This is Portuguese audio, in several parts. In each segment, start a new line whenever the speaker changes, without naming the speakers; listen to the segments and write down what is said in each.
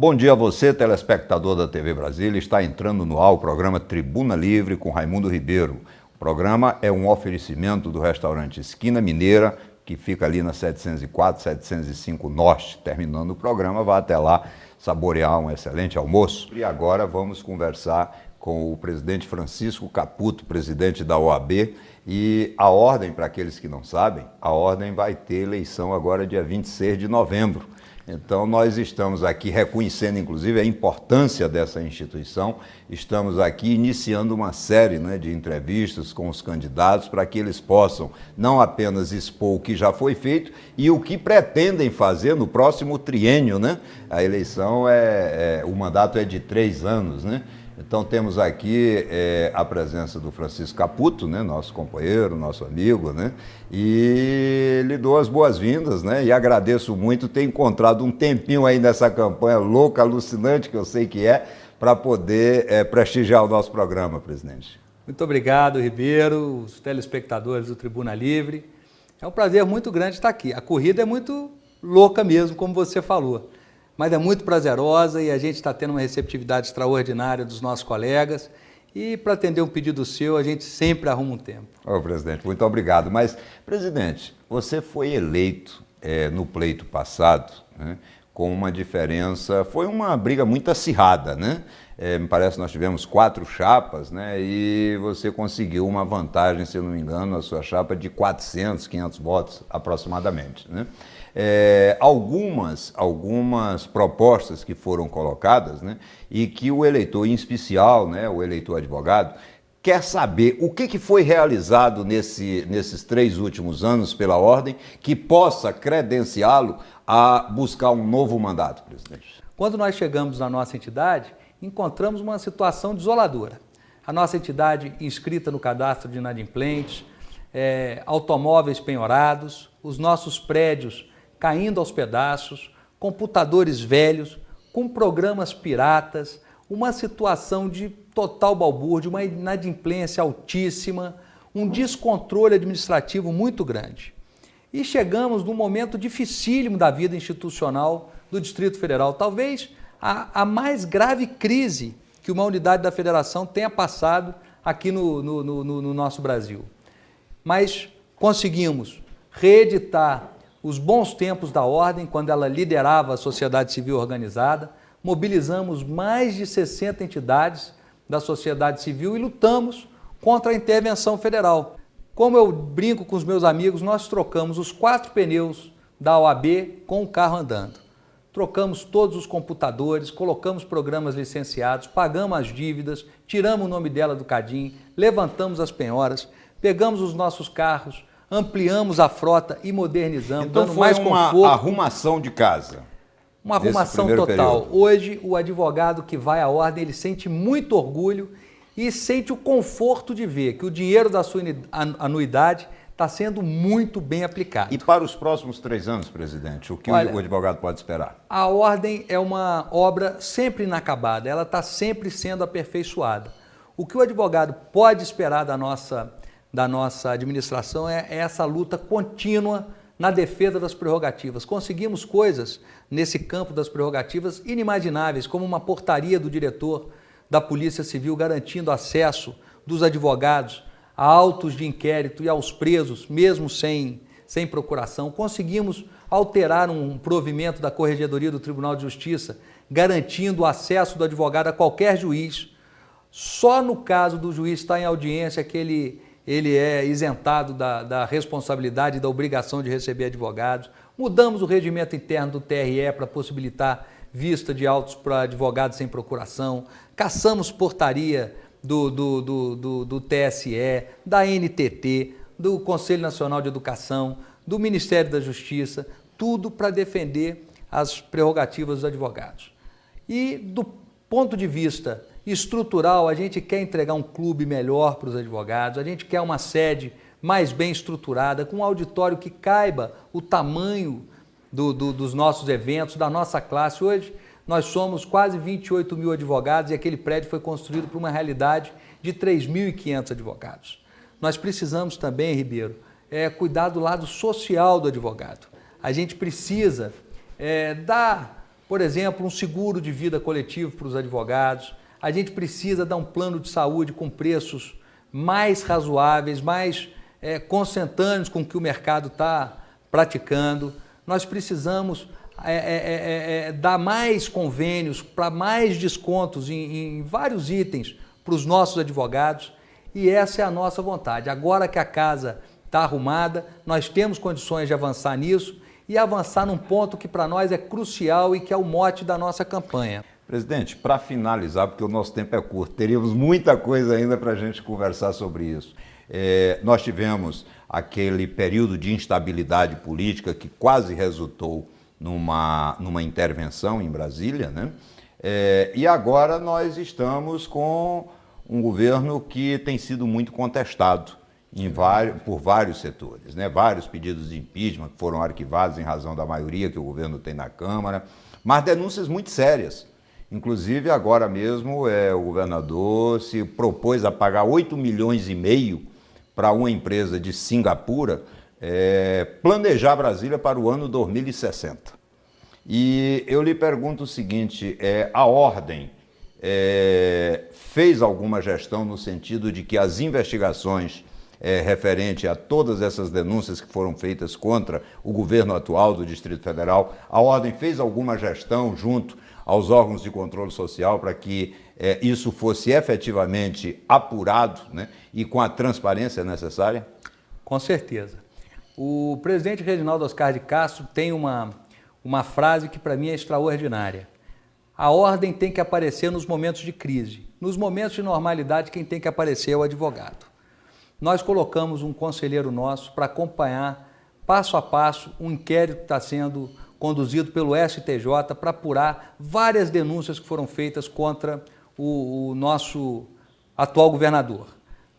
Bom dia a você, telespectador da TV Brasília. Está entrando no ar o programa Tribuna Livre com Raimundo Ribeiro. O programa é um oferecimento do restaurante Esquina Mineira, que fica ali na 704, 705 Norte. Terminando o programa, vá até lá saborear um excelente almoço. E agora vamos conversar com o presidente Francisco Caputo, presidente da OAB. E a ordem, para aqueles que não sabem, a ordem vai ter eleição agora dia 26 de novembro. Então, nós estamos aqui reconhecendo, inclusive, a importância dessa instituição. Estamos aqui iniciando uma série de entrevistas com os candidatos para que eles possam não apenas expor o que já foi feito e o que pretendem fazer no próximo triênio, né? A eleição, o mandato é de 3 anos, né? Então temos aqui a presença do Francisco Caputo, né, nosso companheiro, nosso amigo, né, e lhe dou as boas-vindas, né, e agradeço muito ter encontrado um tempinho aí nessa campanha louca, alucinante, que eu sei que para poder prestigiar o nosso programa, presidente.
Muito obrigado, Ribeiro, os telespectadores do Tribuna Livre. É um prazer muito grande estar aqui. A corrida é muito louca mesmo, como você falou. Mas é muito prazerosa e a gente está tendo uma receptividade extraordinária dos nossos colegas. E para atender um pedido seu, a gente sempre arruma um tempo.
Ô, presidente, muito obrigado. Mas, presidente, você foi eleito no pleito passado, né, com uma diferença, foi uma briga muito acirrada, né? Me parece que nós tivemos 4 chapas, né, e você conseguiu uma vantagem, se eu não me engano, na sua chapa de 400, 500 votos aproximadamente, né? Algumas propostas que foram colocadas, né, e que o eleitor, em especial, né, o eleitor advogado, quer saber o que foi realizado nesses 3 últimos anos pela ordem que possa credenciá-lo a buscar um novo mandato, presidente.
Quando nós chegamos na nossa entidade, encontramos uma situação desoladora. A nossa entidade inscrita no cadastro de inadimplentes, automóveis penhorados, os nossos prédios caindo aos pedaços, computadores velhos, com programas piratas, uma situação de total balbúrdia, uma inadimplência altíssima, um descontrole administrativo muito grande. E chegamos num momento dificílimo da vida institucional do Distrito Federal, talvez a mais grave crise que uma unidade da federação tenha passado aqui no nosso Brasil. Mas conseguimos reeditar os bons tempos da ordem, quando ela liderava a sociedade civil organizada, mobilizamos mais de 60 entidades da sociedade civil e lutamos contra a intervenção federal. Como eu brinco com os meus amigos, nós trocamos os 4 pneus da OAB com o carro andando. Trocamos todos os computadores, colocamos programas licenciados, pagamos as dívidas, tiramos o nome dela do Cadim, levantamos as penhoras, pegamos os nossos carros, ampliamos a frota e modernizamos,
então,
dando mais conforto.
Então foi uma arrumação de casa.
Uma arrumação total. Período. Hoje, o advogado que vai à ordem, ele sente muito orgulho e sente o conforto de ver que o dinheiro da sua anuidade está sendo muito bem aplicado.
E para os próximos 3 anos, presidente, o que o advogado pode esperar?
A ordem é uma obra sempre inacabada, ela está sempre sendo aperfeiçoada. O que o advogado pode esperar da nossa administração é essa luta contínua na defesa das prerrogativas. Conseguimos coisas nesse campo das prerrogativas inimagináveis, como uma portaria do diretor da Polícia Civil garantindo acesso dos advogados a autos de inquérito e aos presos, mesmo sem procuração. Conseguimos alterar um provimento da Corregedoria do Tribunal de Justiça, garantindo o acesso do advogado a qualquer juiz. Só no caso do juiz estar em audiência que ele é isentado da responsabilidade e da obrigação de receber advogados. Mudamos o regimento interno do TRE para possibilitar vista de autos para advogados sem procuração. Cassamos portaria do TSE, da NTT, do Conselho Nacional de Educação, do Ministério da Justiça, tudo para defender as prerrogativas dos advogados. E do ponto de vista estrutural, a gente quer entregar um clube melhor para os advogados, a gente quer uma sede mais bem estruturada, com um auditório que caiba o tamanho dos nossos eventos, da nossa classe. Hoje nós somos quase 28 mil advogados e aquele prédio foi construído para uma realidade de 3.500 advogados. Nós precisamos também, Ribeiro, cuidar do lado social do advogado. A gente precisa dar por exemplo, um seguro de vida coletivo para os advogados. A gente precisa dar um plano de saúde com preços mais razoáveis, mais consentâneos com o que o mercado está praticando. Nós precisamos dar mais convênios, para mais descontos em vários itens para os nossos advogados, e essa é a nossa vontade. Agora que a casa está arrumada, nós temos condições de avançar nisso e avançar num ponto que para nós é crucial e que é o mote da nossa campanha.
Presidente, para finalizar, porque o nosso tempo é curto, teríamos muita coisa ainda para a gente conversar sobre isso. Nós tivemos aquele período de instabilidade política que quase resultou numa intervenção em Brasília, né? E agora nós estamos com um governo que tem sido muito contestado por vários setores, né? Vários pedidos de impeachment que foram arquivados em razão da maioria que o governo tem na Câmara, mas denúncias muito sérias. Inclusive, agora mesmo, o governador se propôs a pagar 8,5 milhões para uma empresa de Singapura planejar Brasília para o ano 2060. E eu lhe pergunto o seguinte, a Ordem fez alguma gestão no sentido de que as investigações referente a todas essas denúncias que foram feitas contra o governo atual do Distrito Federal, a Ordem fez alguma gestão junto aos órgãos de controle social para que isso fosse efetivamente apurado, né, e com a transparência necessária?
Com certeza. O presidente Reginaldo Oscar de Castro tem uma frase que para mim é extraordinária. A ordem tem que aparecer nos momentos de crise. Nos momentos de normalidade, quem tem que aparecer é o advogado. Nós colocamos um conselheiro nosso para acompanhar passo a passo um inquérito que está sendo conduzido pelo STJ para apurar várias denúncias que foram feitas contra o nosso atual governador.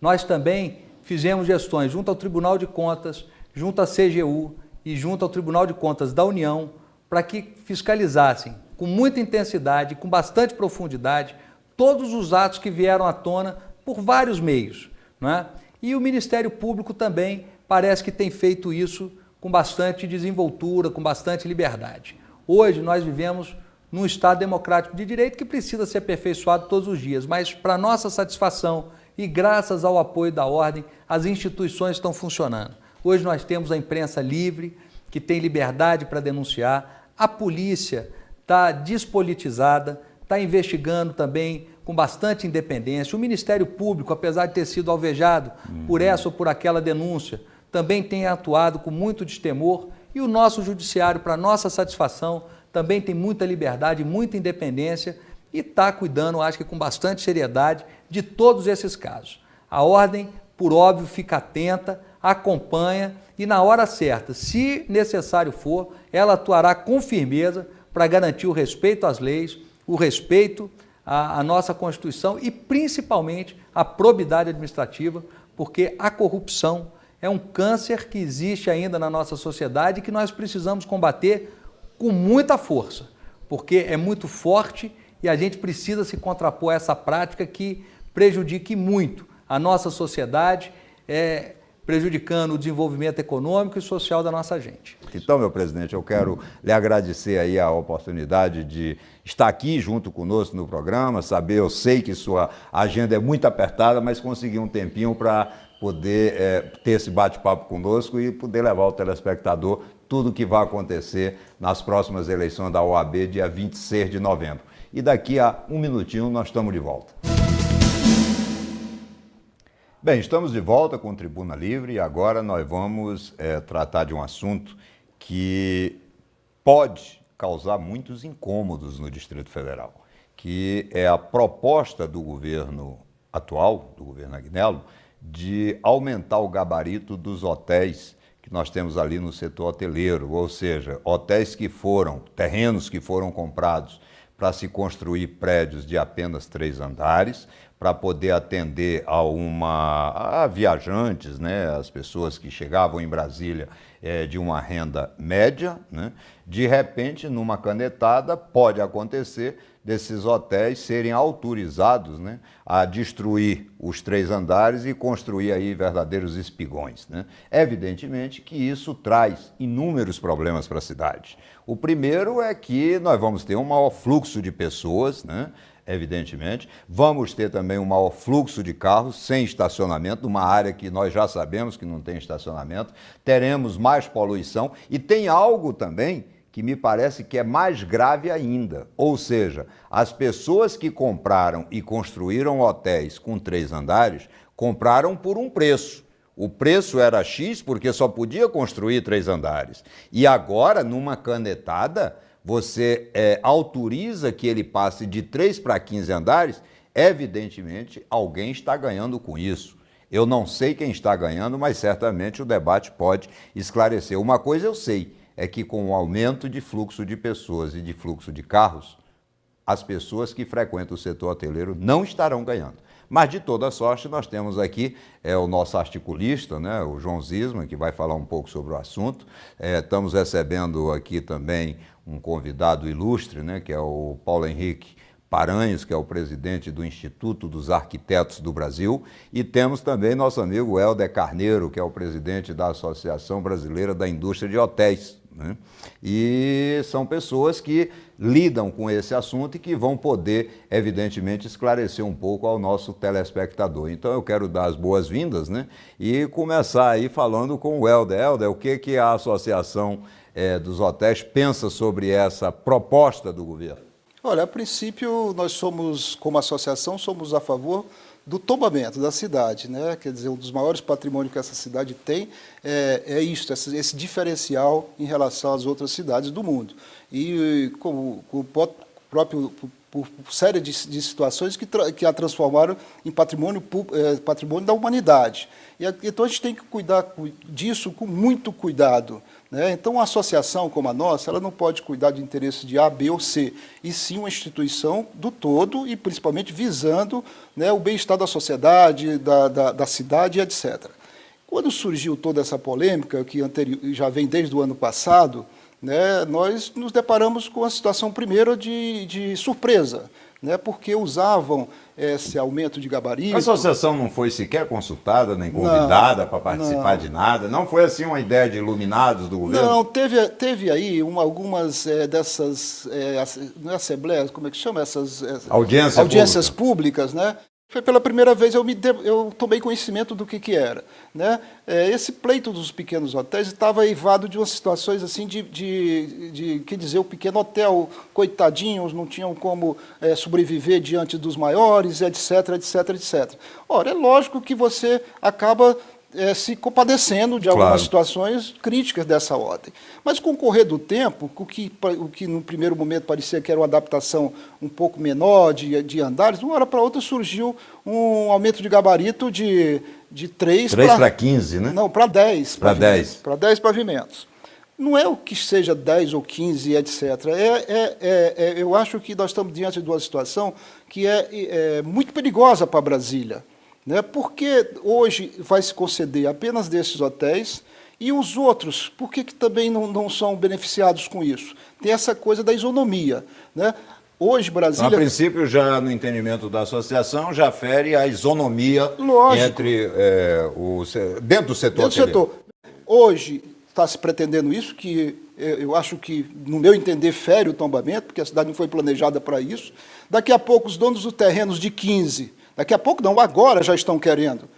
Nós também fizemos gestões junto ao Tribunal de Contas, junto à CGU e junto ao Tribunal de Contas da União para que fiscalizassem com muita intensidade, com bastante profundidade, todos os atos que vieram à tona por vários meios, não é? E o Ministério Público também parece que tem feito isso com bastante desenvoltura, com bastante liberdade. Hoje nós vivemos num Estado democrático de direito que precisa ser aperfeiçoado todos os dias, mas para nossa satisfação e graças ao apoio da Ordem, as instituições estão funcionando. Hoje nós temos a imprensa livre, que tem liberdade para denunciar, a polícia está despolitizada, está investigando também com bastante independência. O Ministério Público, apesar de ter sido alvejado por essa ou por aquela denúncia, também tem atuado com muito destemor, e o nosso judiciário, para nossa satisfação, também tem muita liberdade, muita independência e está cuidando, acho que com bastante seriedade, de todos esses casos. A Ordem, por óbvio, fica atenta, acompanha e na hora certa, se necessário for, ela atuará com firmeza para garantir o respeito às leis, o respeito à nossa Constituição e principalmente a probidade administrativa, porque a corrupção é um câncer que existe ainda na nossa sociedade e que nós precisamos combater com muita força, porque é muito forte e a gente precisa se contrapor a essa prática que prejudique muito a nossa sociedade, prejudicando o desenvolvimento econômico e social da nossa gente.
Então, meu presidente, eu quero lhe agradecer aí a oportunidade de estar aqui junto conosco no programa, eu sei que sua agenda é muito apertada, mas consegui um tempinho para poder ter esse bate-papo conosco e poder levar ao telespectador tudo o que vai acontecer nas próximas eleições da OAB, dia 26 de novembro. E daqui a um minutinho nós estamos de volta. Bem, estamos de volta com o Tribuna Livre e agora nós vamos tratar de um assunto que pode causar muitos incômodos no Distrito Federal, que é a proposta do governo atual, do governo Agnello, de aumentar o gabarito dos hotéis que nós temos ali no setor hoteleiro, ou seja, terrenos que foram comprados para se construir prédios de apenas 3 andares, para poder atender a viajantes, né, as pessoas que chegavam em Brasília de uma renda média, né? De repente, numa canetada, pode acontecer desses hotéis serem autorizados, né, a destruir os 3 andares e construir aí verdadeiros espigões, né? Evidentemente que isso traz inúmeros problemas para a cidade. O primeiro é que nós vamos ter um maior fluxo de pessoas, né? Evidentemente. Vamos ter também um maior fluxo de carros sem estacionamento, numa área que nós já sabemos que não tem estacionamento. Teremos mais poluição e tem algo também que me parece que é mais grave ainda. Ou seja, as pessoas que compraram e construíram hotéis com 3 andares, compraram por um preço. O preço era X porque só podia construir 3 andares. E agora, numa canetada, você autoriza que ele passe de 3 para 15 andares, evidentemente alguém está ganhando com isso. Eu não sei quem está ganhando, mas certamente o debate pode esclarecer. Uma coisa eu sei, é que com o aumento de fluxo de pessoas e de fluxo de carros, as pessoas que frequentam o setor hoteleiro não estarão ganhando. Mas, de toda sorte, nós temos aqui o nosso articulista, né, o João Zisman, que vai falar um pouco sobre o assunto. Estamos recebendo aqui também um convidado ilustre, né, que é o Paulo Henrique Paranhos, que é o presidente do Instituto dos Arquitetos do Brasil, e temos também nosso amigo Helder Carneiro, que é o presidente da Associação Brasileira da Indústria de Hotéis, né? E são pessoas que lidam com esse assunto e que vão poder, evidentemente, esclarecer um pouco ao nosso telespectador. Então eu quero dar as boas-vindas, né, e começar aí falando com o Helder. Helder, o que a Associação dos Hotéis pensa sobre essa proposta do governo?
Olha, a princípio, nós somos, como associação, somos a favor do tombamento da cidade, né? Quer dizer, um dos maiores patrimônios que essa cidade tem esse diferencial em relação às outras cidades do mundo. E com o próprio por série de situações que a transformaram em patrimônio da humanidade. Então a gente tem que cuidar disso com muito cuidado, né? Então, uma associação como a nossa, ela não pode cuidar de interesses de A, B ou C, e sim uma instituição do todo e principalmente visando, né, o bem-estar da sociedade, da cidade, etc. Quando surgiu toda essa polêmica, que já vem desde o ano passado, né, nós nos deparamos com a situação primeiro de surpresa, né, porque usavam esse aumento de gabarito.
A associação não foi sequer consultada, nem convidada para participar de nada? Não foi assim uma ideia de iluminados do governo?
Não, teve aí algumas dessas, não é assembleias, como é que chama? Essas audiências públicas, né? Foi pela primeira vez eu tomei conhecimento do que era, né? Esse pleito dos pequenos hotéis estava eivado de umas situações assim quer dizer, o pequeno hotel, coitadinhos, não tinham como sobreviver diante dos maiores, etc, etc, etc. Ora, é lógico que você acaba se compadecendo de algumas situações críticas dessa ordem. Mas com o correr do tempo, o que no primeiro momento parecia que era uma adaptação um pouco menor de andares, de uma hora para outra surgiu um aumento de gabarito de 3
para 15, né?
Não, para 10.
Para 10.
Para 10 pavimentos. Não é o que seja 10 ou 15, etc. Eu acho que nós estamos diante de uma situação que é muito perigosa para Brasília, né? Porque hoje vai se conceder apenas desses hotéis e os outros, por que também não são beneficiados com isso? Tem essa coisa da isonomia, né? Hoje, Brasília...
Então, a princípio, já no entendimento da associação, já fere a isonomia entre dentro do setor.
Hoje está se pretendendo isso, que eu acho que, no meu entender, fere o tombamento, porque a cidade não foi planejada para isso. Daqui a pouco, os donos dos terrenos de 15... Daqui a pouco não, agora já estão querendo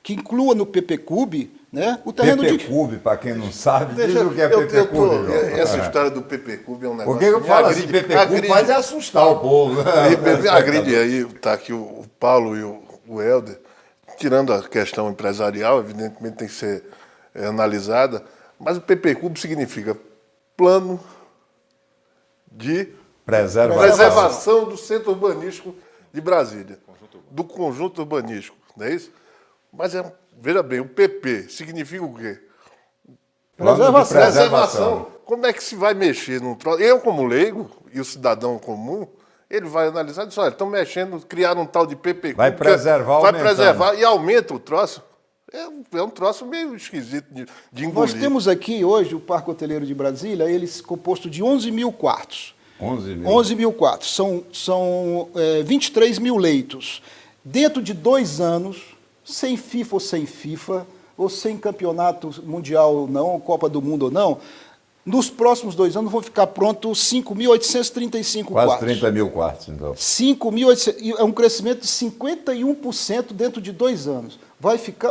que inclua no PPCub, né, o terreno
PPCub, para quem não sabe, diz o que é PPCub.
Essa história do PPCub é um negócio...
Porque eu falo assim, PPCub faz assustar o povo.
Agride aí, está aqui o Paulo e o Helder, tirando a questão empresarial, evidentemente tem que ser analisada, mas o PPCub significa Plano de Preservação do Centro Urbanístico de Brasília, do conjunto urbanístico, não é isso? Mas, veja bem, o PP significa o quê?
Preservação.
Como é que se vai mexer num troço? Eu, como leigo, e o cidadão comum, ele vai analisar e diz, olha, estão mexendo, criaram um tal de PPQ.
Vai preservar,
vai
aumentando.
preservar e aumenta o troço. É um troço meio esquisito de engolir.
Nós temos aqui hoje o Parque Hoteleiro de Brasília, ele é composto de 11 mil quartos. 11 mil quartos. São 23 mil leitos. Dentro de 2 anos, sem FIFA ou sem FIFA, ou sem campeonato mundial ou não, ou Copa do Mundo ou não, nos próximos 2 anos vão ficar prontos 5.835 quartos.
Quase 30 mil quartos, então.
5.800, é um crescimento de 51% dentro de 2 anos.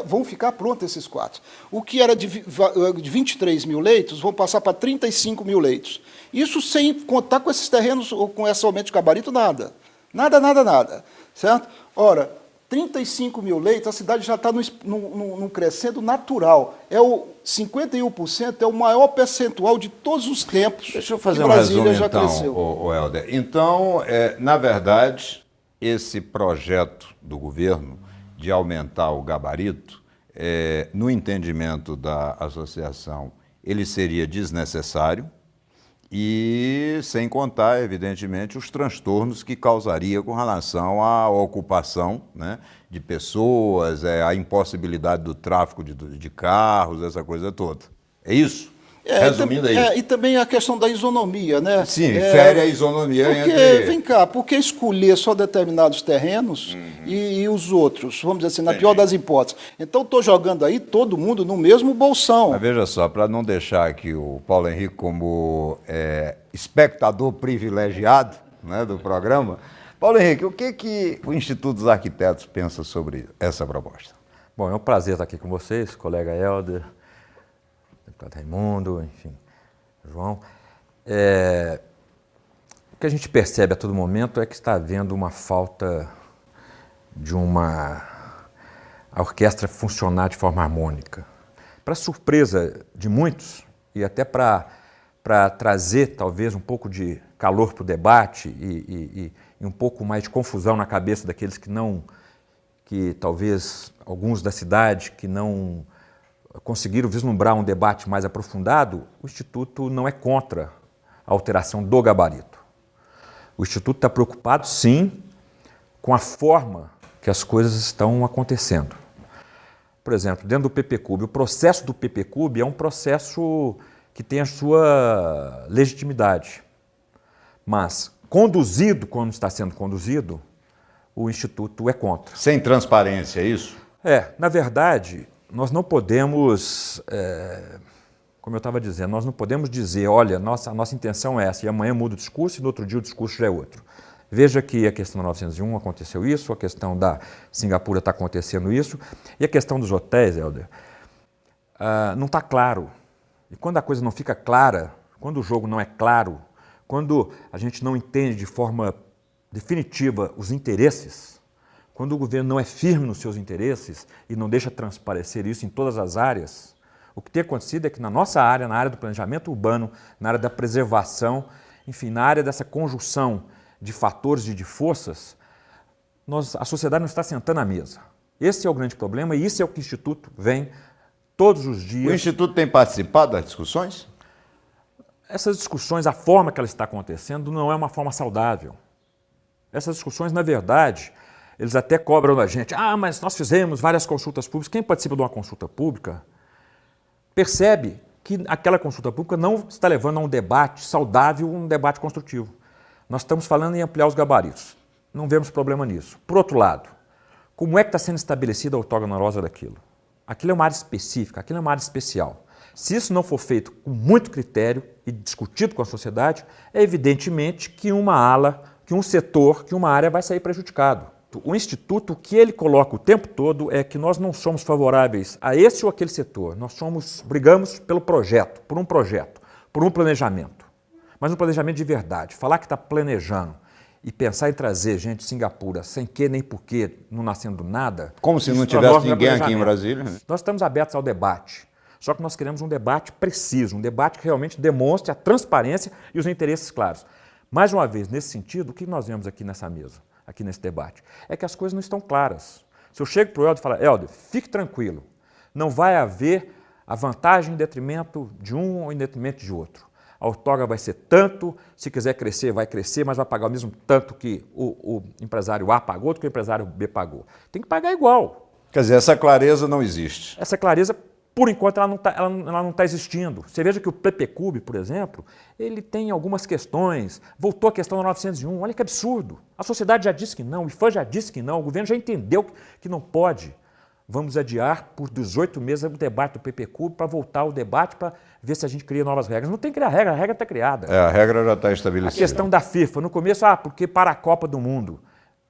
Vão ficar prontos esses quartos. O que era de 23 mil leitos, vão passar para 35 mil leitos. Isso sem contar com esses terrenos, ou com esse aumento de gabarito, nada. Nada. Certo? Ora, 35 mil leitos, a cidade já está num crescendo natural. 51% é o maior percentual de todos os tempos.
Deixa eu fazer
que
um
Brasília
resumo,
já
então,
cresceu.
o Helder. Então, na verdade, esse projeto do governo de aumentar o gabarito, no entendimento da associação, ele seria desnecessário e sem contar, evidentemente, os transtornos que causaria com relação à ocupação, né, de pessoas, a impossibilidade do tráfego de carros, essa coisa toda. É isso? Resumindo aí.
E também a questão da isonomia, né?
Sim, fere a isonomia
Vem cá, por que escolher só determinados terrenos e os outros? Vamos dizer assim, na pior das hipóteses. Então, estou jogando aí todo mundo no mesmo bolsão.
Mas veja só, para não deixar aqui o Paulo Henrique como espectador privilegiado, né, do programa, Paulo Henrique, o que o Instituto dos Arquitetos pensa sobre essa proposta?
Bom, é um prazer estar aqui com vocês, colega Helder, deputado Raimundo, enfim, João. O que a gente percebe a todo momento é que está havendo uma falta de a orquestra funcionar de forma harmônica. Para surpresa de muitos, e até para trazer talvez um pouco de calor para o debate e um pouco mais de confusão na cabeça daqueles que talvez alguns da cidade que não conseguiram vislumbrar um debate mais aprofundado, o Instituto não é contra a alteração do gabarito. O Instituto está preocupado, sim, com a forma que as coisas estão acontecendo. Por exemplo, dentro do PPCub, o processo do PPCub é um processo que tem a sua legitimidade, mas conduzido como está sendo conduzido, o Instituto é contra.
Sem transparência, é isso?
Na verdade, nós não podemos, como eu estava dizendo, nós não podemos dizer, olha, a nossa intenção é essa, e amanhã muda o discurso, e no outro dia o discurso já é outro. Veja que a questão da 901 aconteceu isso, a questão da Singapura está acontecendo isso, e a questão dos hotéis, Helder, não está claro. E quando a coisa não fica clara, quando o jogo não é claro, quando a gente não entende de forma definitiva os interesses, quando o governo não é firme nos seus interesses e não deixa transparecer isso em todas as áreas, o que tem acontecido é que na nossa área, na área do planejamento urbano, na área da preservação, enfim, na área dessa conjunção de fatores e de forças, a sociedade não está sentando à mesa. Esse é o grande problema e isso é o que o Instituto vem todos os dias.
O Instituto tem participado das discussões?
Essas discussões, a forma que ela está acontecendo, não é uma forma saudável. Essas discussões, na verdade, eles até cobram da gente. Mas nós fizemos várias consultas públicas. Quem participa de uma consulta pública percebe que aquela consulta pública não está levando a um debate saudável, um debate construtivo. Nós estamos falando em ampliar os gabaritos. Não vemos problema nisso. Por outro lado, como é que está sendo estabelecida a outorga onerosa daquilo? Aquilo é uma área específica, aquilo é uma área especial. Se isso não for feito com muito critério e discutido com a sociedade, é evidentemente que uma ala, que um setor, que uma área vai sair prejudicado. O Instituto, o que ele coloca o tempo todo é que nós não somos favoráveis a esse ou aquele setor. Nós brigamos pelo projeto, por um planejamento. Mas um planejamento de verdade. Falar que está planejando e pensar em trazer gente de Singapura sem que nem porquê, não nascendo nada...
Como se não tivesse ninguém aqui em Brasília.
Nós estamos abertos ao debate. Só que nós queremos um debate preciso, um debate que realmente demonstre a transparência e os interesses claros. Mais uma vez, nesse sentido, o que nós vemos aqui nessa mesa, aqui nesse debate, é que as coisas não estão claras. Se eu chego para o Helder e falo, Helder, fique tranquilo, não vai haver a vantagem em detrimento de um ou em detrimento de outro. a outorga vai ser tanto, se quiser crescer, vai crescer, mas vai pagar o mesmo tanto que o empresário A pagou do que o empresário B pagou. Tem que pagar igual.
Quer dizer, essa clareza não existe.
Essa clareza, por enquanto, ela não tá existindo. Você veja que o PPCub, por exemplo, ele tem algumas questões, voltou à questão da 901, olha que absurdo. A sociedade já disse que não, o IFAM já disse que não, o governo já entendeu que não pode. Vamos adiar por 18 meses o debate do PPCub para voltar ao debate para ver se a gente cria novas regras. Não tem que criar regra, a regra está criada.
A regra já está
A
estabelecida.
questão da FIFA, no começo, porque para a Copa do Mundo.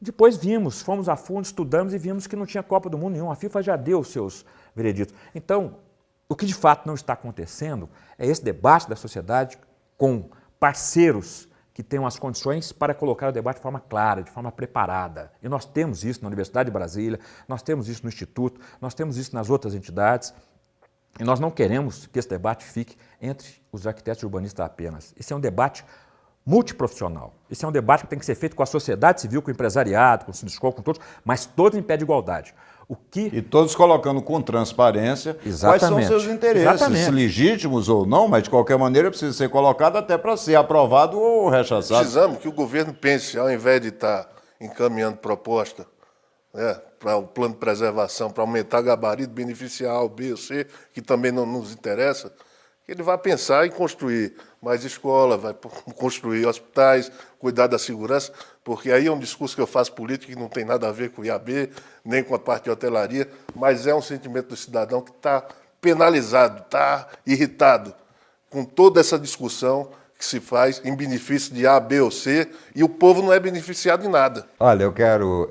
Depois fomos a fundo, estudamos e vimos que não tinha Copa do Mundo nenhum. A FIFA já deu os seus vereditos. Então, o que de fato não está acontecendo é esse debate da sociedade com parceiros que tenham as condições para colocar o debate de forma clara, de forma preparada. E nós temos isso na Universidade de Brasília, nós temos isso no Instituto, nós temos isso nas outras entidades. E nós não queremos que esse debate fique entre os arquitetos e urbanistas apenas. Esse é um debate multiprofissional. Esse é um debate que tem que ser feito com a sociedade civil, com o empresariado, com o sindicato, com todos, mas todos em pé de igualdade.
E todos colocando com transparência quais são os seus interesses, legítimos ou não, mas de qualquer maneira precisa ser colocado até para ser aprovado ou rechaçado.
Precisamos que o governo pense, ao invés de estar encaminhando proposta, né, para o plano de preservação, para aumentar gabarito, beneficiar A, B ou C, que também não nos interessa, que ele vai pensar em construir mais escolas, vai construir hospitais, cuidar da segurança, porque aí é um discurso que eu faço político que não tem nada a ver com o IAB, nem com a parte de hotelaria, mas é um sentimento do cidadão que está penalizado, está irritado com toda essa discussão que se faz em benefício de A, B ou C, e o povo não é beneficiado em nada.
Olha, eu quero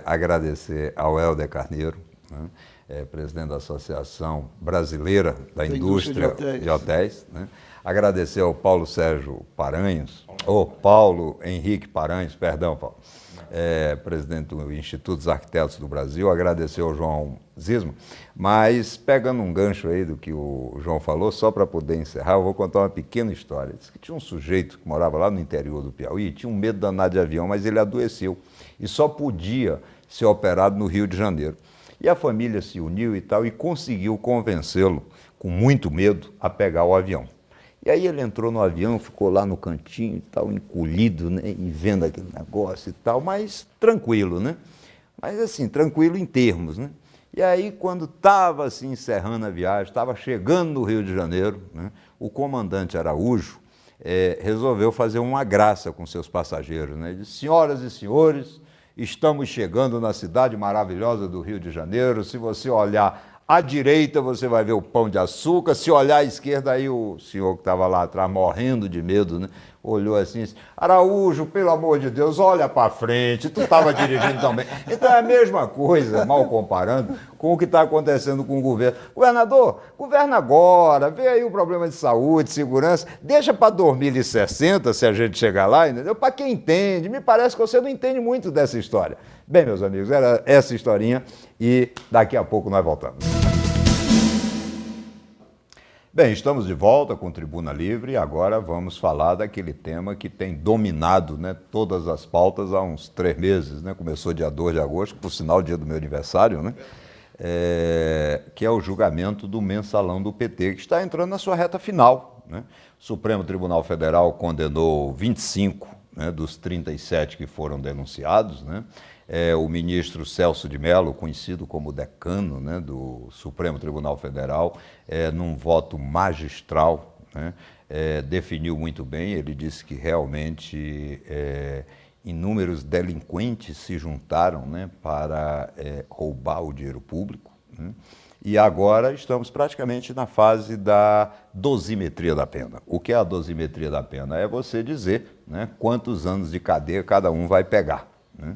agradecer ao Helder Carneiro, né, presidente da Associação Brasileira da Indústria de Hotéis, né? Agradecer ao Paulo Sérgio Paranhos, Paulo Henrique Paranhos, perdão, Paulo, presidente do Instituto dos Arquitetos do Brasil, agradecer ao João Zisma, mas pegando um gancho aí do que o João falou, só para poder encerrar, eu vou contar uma pequena história. Diz que tinha um sujeito que morava lá no interior do Piauí, tinha um medo danado de avião, mas ele adoeceu e só podia ser operado no Rio de Janeiro. E a família se uniu e tal e conseguiu convencê-lo, com muito medo, a pegar o avião. E aí ele entrou no avião, ficou lá no cantinho e tal, encolhido, né, e vendo aquele negócio e tal, mas tranquilo, né? Mas assim, tranquilo em termos, né? E aí, quando estava assim, encerrando a viagem, estava chegando no Rio de Janeiro, né, o comandante Araújo resolveu fazer uma graça com seus passageiros, né? Ele disse: senhoras e senhores, estamos chegando na cidade maravilhosa do Rio de Janeiro. Se você olhar à direita, você vai ver o Pão de Açúcar. Se olhar à esquerda, aí o senhor que estava lá atrás, morrendo de medo, né, olhou assim e disse: Araújo, pelo amor de Deus, olha para frente, tu estava dirigindo também. Então é a mesma coisa, mal comparando, com o que está acontecendo com o governo. Governador, governa agora, vê aí o problema de saúde, segurança, deixa para 2060, se a gente chegar lá, entendeu? Para quem entende, me parece que você não entende muito dessa história. Bem, meus amigos, era essa historinha e daqui a pouco nós voltamos. Bem, estamos de volta com Tribuna Livre e agora vamos falar daquele tema que tem dominado, né, todas as pautas há uns 3 meses, né? Começou dia 2 de agosto, por sinal, dia do meu aniversário, né? Que é o julgamento do mensalão do PT, que está entrando na sua reta final, né? O Supremo Tribunal Federal condenou 25, né, dos 37 que foram denunciados, né? O ministro Celso de Mello, conhecido como decano, né, do Supremo Tribunal Federal, num voto magistral, né, definiu muito bem. Ele disse que realmente inúmeros delinquentes se juntaram, né, para roubar o dinheiro público, né, e agora estamos praticamente na fase da dosimetria da pena. O que é a dosimetria da pena? É você dizer, né, quantos anos de cadeia cada um vai pegar, né?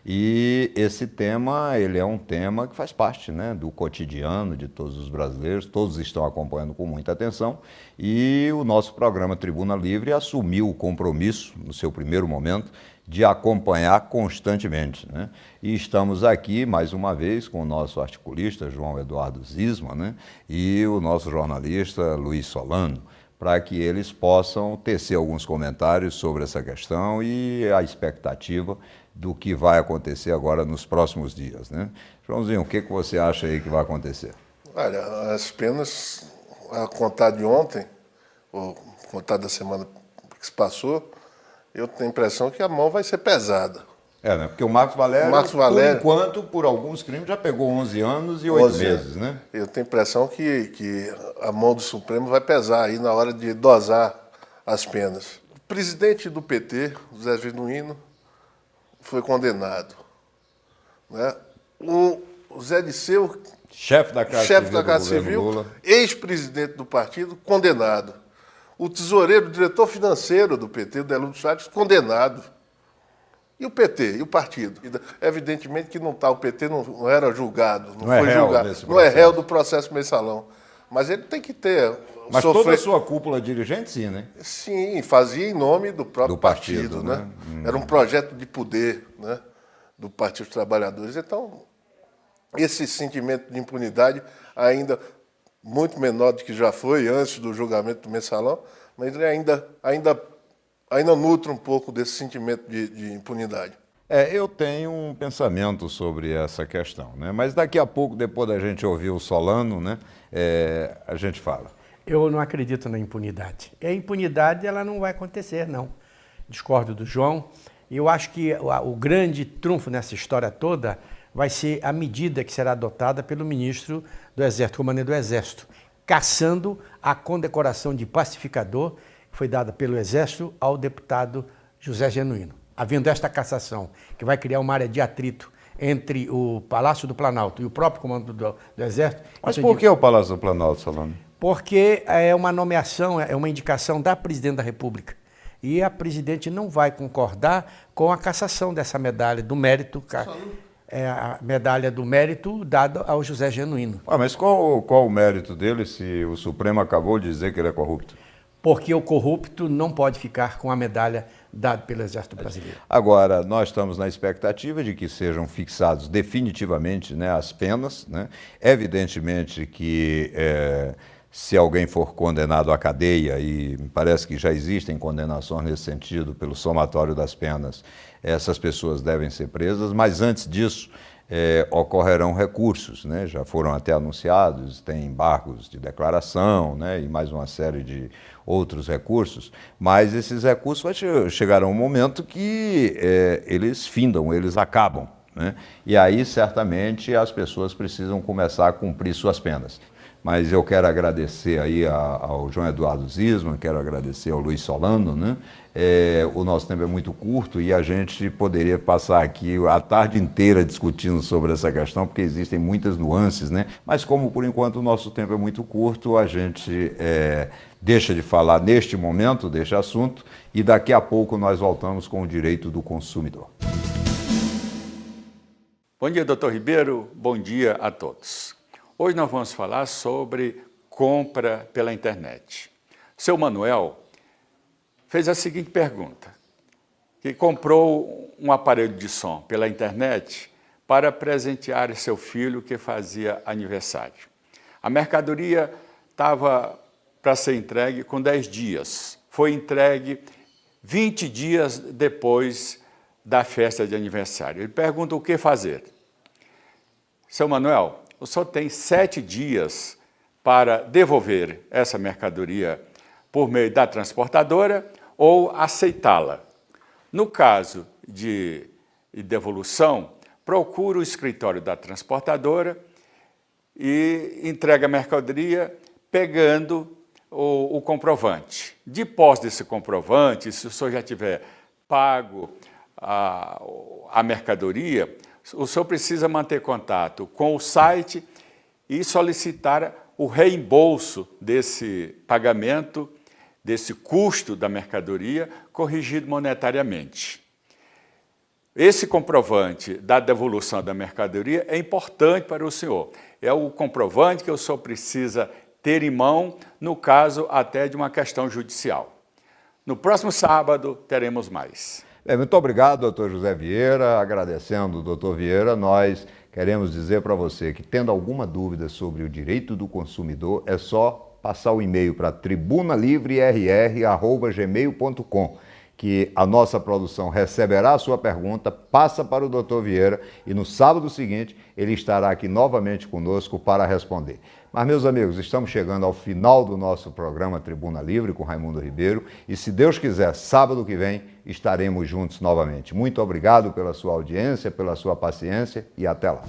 E esse tema, ele é um tema que faz parte, né, do cotidiano de todos os brasileiros, todos estão acompanhando com muita atenção, e o nosso programa Tribuna Livre assumiu o compromisso, no seu primeiro momento, de acompanhar constantemente, né? E estamos aqui, mais uma vez, com o nosso articulista, João Eduardo Zisma, né, e o nosso jornalista, Luiz Solano, para que eles possam tecer alguns comentários sobre essa questão e a expectativa do que vai acontecer agora nos próximos dias, né? Joãozinho, o que você acha aí que vai acontecer?
Olha, as penas, a contar de ontem, contar da semana que se passou, eu tenho a impressão que a mão vai ser pesada.
Né? Porque o Marcos Valério, por enquanto, por alguns crimes, já pegou 11 anos e 8 meses, né?
Eu tenho a impressão que a mão do Supremo vai pesar aí na hora de dosar as penas. O presidente do PT, José Genuíno, foi condenado. Né? O Zé Disseu,
chefe da Casa Civil,
ex-presidente do partido, condenado. O tesoureiro, o diretor financeiro do PT, o Delúcio Salles, condenado. E o PT, e o partido? Evidentemente que não está, o PT não era julgado, não foi julgado, não é réu do processo mensalão. Mas ele tem que ter...
Mas toda a sua cúpula dirigente, sim, né?
Sim, fazia em nome do próprio partido, né? Era um projeto de poder, né? Do Partido dos Trabalhadores. Então, esse sentimento de impunidade ainda muito menor do que já foi antes do julgamento do mensalão, mas ele ainda nutre um pouco desse sentimento de impunidade.
Eu tenho um pensamento sobre essa questão, né? Mas daqui a pouco, depois da gente ouvir o Solano, né, a gente fala.
Eu não acredito na impunidade. A impunidade ela não vai acontecer, não. Discordo do João. Eu acho que o grande trunfo nessa história toda vai ser a medida que será adotada pelo ministro do Exército, comandante do Exército, cassando a condecoração de pacificador que foi dada pelo Exército ao deputado José Genuíno. Havendo esta cassação, que vai criar uma área de atrito entre o Palácio do Planalto e o próprio comando do Exército...
Mas por que o Palácio do Planalto, Solano?
Porque é uma nomeação, é uma indicação da Presidente da República. E a Presidente não vai concordar com a cassação dessa medalha do mérito, a medalha do mérito dada ao José Genuíno.
Mas qual o mérito dele se o Supremo acabou de dizer que ele é corrupto?
Porque o corrupto não pode ficar com a medalha dada pelo Exército Brasileiro.
Agora, nós estamos na expectativa de que sejam fixados definitivamente, né, as penas, né? Evidentemente que se alguém for condenado à cadeia, e parece que já existem condenações nesse sentido pelo somatório das penas, essas pessoas devem ser presas, mas antes disso ocorrerão recursos, né? Já foram até anunciados, tem embargos de declaração, né? E mais uma série de outros recursos, mas esses recursos chegarão um momento que eles findam, eles acabam, né? E aí certamente as pessoas precisam começar a cumprir suas penas. Mas eu quero agradecer aí ao João Eduardo Zisman, quero agradecer ao Luiz Solano, né? O nosso tempo é muito curto e a gente poderia passar aqui a tarde inteira discutindo sobre essa questão, porque existem muitas nuances, né? Mas como por enquanto o nosso tempo é muito curto, a gente deixa de falar neste momento deste assunto e daqui a pouco nós voltamos com o direito do consumidor.
Bom dia, doutor Ribeiro. Bom dia a todos. Hoje nós vamos falar sobre compra pela internet. Seu Manuel fez a seguinte pergunta, que comprou um aparelho de som pela internet para presentear seu filho que fazia aniversário. A mercadoria estava para ser entregue com 10 dias. Foi entregue 20 dias depois da festa de aniversário. Ele pergunta o que fazer. Seu Manuel, o senhor tem 7 dias para devolver essa mercadoria por meio da transportadora ou aceitá-la. No caso de devolução, procura o escritório da transportadora e entrega a mercadoria pegando o comprovante. De posse desse comprovante, se o senhor já tiver pago a mercadoria, o senhor precisa manter contato com o site e solicitar o reembolso desse pagamento, desse custo da mercadoria, corrigido monetariamente. Esse comprovante da devolução da mercadoria é importante para o senhor. É o comprovante que o senhor precisa ter em mão, no caso até de uma questão judicial. No próximo sábado teremos mais.
Muito obrigado, doutor José Vieira. Agradecendo, doutor Vieira, nós queremos dizer para você que, tendo alguma dúvida sobre o direito do consumidor, é só passar o e-mail para tribunalivrerr@gmail.com que a nossa produção receberá a sua pergunta, passa para o Dr. Vieira e no sábado seguinte ele estará aqui novamente conosco para responder. Mas, meus amigos, estamos chegando ao final do nosso programa Tribuna Livre com Raimundo Ribeiro e, se Deus quiser, sábado que vem estaremos juntos novamente. Muito obrigado pela sua audiência, pela sua paciência e até lá.